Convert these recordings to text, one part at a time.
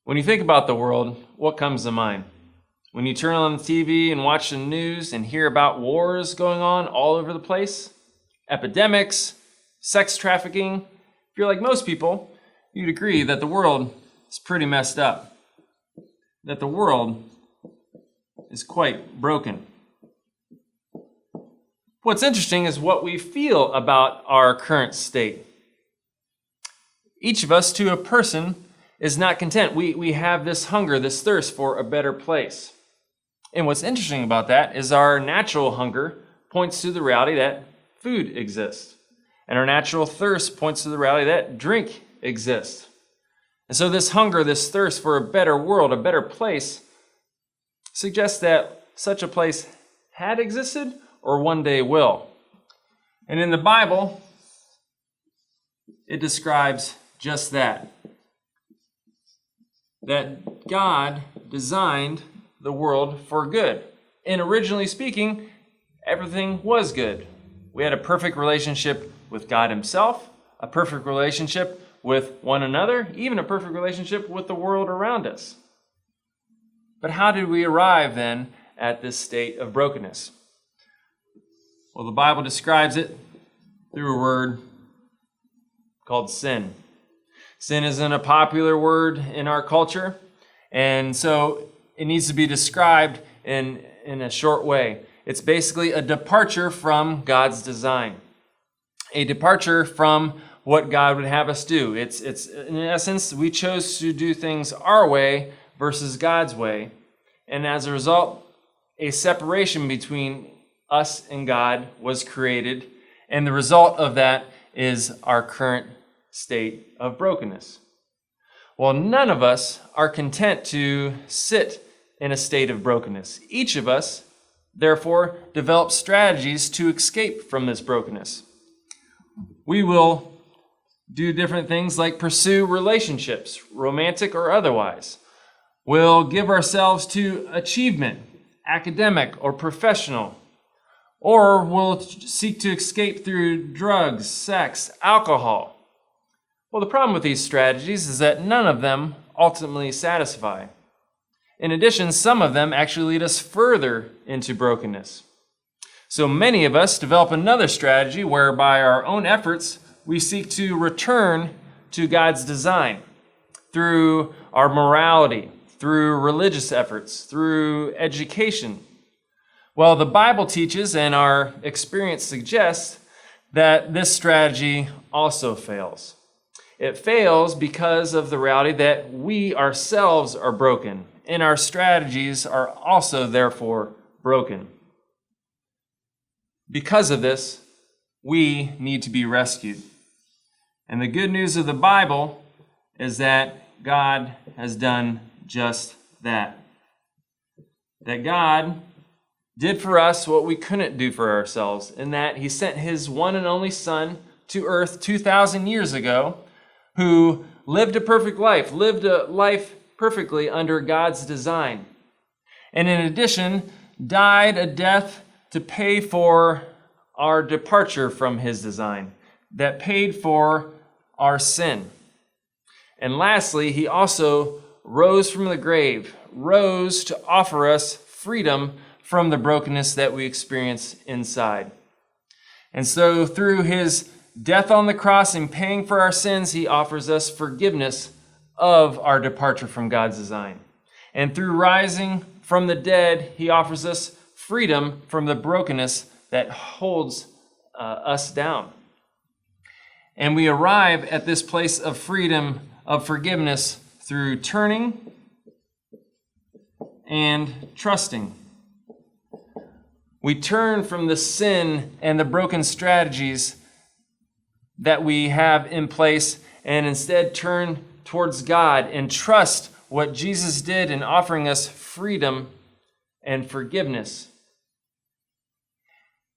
When you think about the world, what comes to mind? When you turn on the TV and watch the news and hear about wars going on all over the place, epidemics, sex trafficking, if you're like most people, you'd agree that the world is pretty messed up, that the world is quite broken. What's interesting is what we feel about our current state. Each of us, to a person, is not content. We have this hunger, this thirst for a better place. And what's interesting about that is our natural hunger points to the reality that food exists. And our natural thirst points to the reality that drink exists. And so this hunger, this thirst for a better world, a better place, suggests that such a place had existed or one day will. And in the Bible, it describes just that. That God designed the world for good. And originally speaking, everything was good. We had a perfect relationship with God Himself, a perfect relationship with one another, even a perfect relationship with the world around us. But how did we arrive then at this state of brokenness? Well, the Bible describes it through a word called sin. Sin isn't a popular word in our culture, and so it needs to be described in a short way. It's basically a departure from God's design, a departure from what God would have us do. It's in essence, we chose to do things our way versus God's way, and as a result, a separation between us and God was created, and the result of that is our current state of brokenness. Well, none of us are content to sit in a state of brokenness. Each of us, therefore, develops strategies to escape from this brokenness. We will do different things like pursue relationships, romantic or otherwise. We'll give ourselves to achievement, academic or professional. Or we'll seek to escape through drugs, sex, alcohol. Well, the problem with these strategies is that none of them ultimately satisfy. In addition, some of them actually lead us further into brokenness. So many of us develop another strategy where by our own efforts, we seek to return to God's design through our morality, through religious efforts, through education. Well, the Bible teaches and our experience suggests that this strategy also fails. It fails because of the reality that we ourselves are broken, and our strategies are also therefore broken. Because of this, we need to be rescued. And the good news of the Bible is that God has done just that. That God did for us what we couldn't do for ourselves, in that He sent His one and only Son to earth 2,000 years ago, who lived a perfect life, lived a life perfectly under God's design. And in addition, died a death to pay for our departure from His design, that paid for our sin. And lastly, He also rose from the grave, rose to offer us freedom from the brokenness that we experience inside. And so through His death on the cross and paying for our sins, He offers us forgiveness of our departure from God's design. And through rising from the dead, He offers us freedom from the brokenness that holds us down. And we arrive at this place of freedom, of forgiveness, through turning and trusting. We turn from the sin and the broken strategies that we have in place and instead turn towards God and trust what Jesus did in offering us freedom and forgiveness.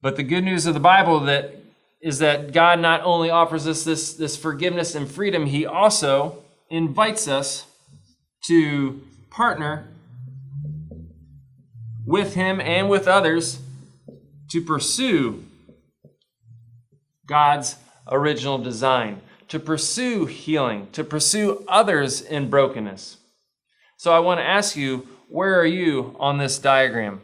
But the good news of the Bible is that God not only offers us this forgiveness and freedom, He also invites us to partner with Him and with others to pursue God's original design, to pursue healing, to pursue others in brokenness. So I want to ask you, where are you on this diagram?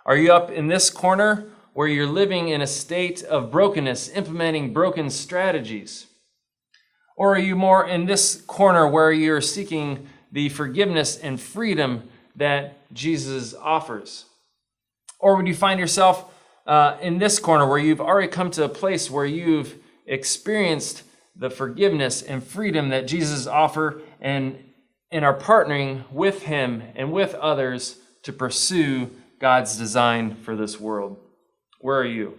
Are you up in this corner where you're living in a state of brokenness, implementing broken strategies? Or are you more in this corner where you're seeking the forgiveness and freedom that Jesus offers? Or would you find yourself in this corner where you've already come to a place where you've experienced the forgiveness and freedom that Jesus offers and are partnering with him and with others to pursue God's design for this world? Where are you?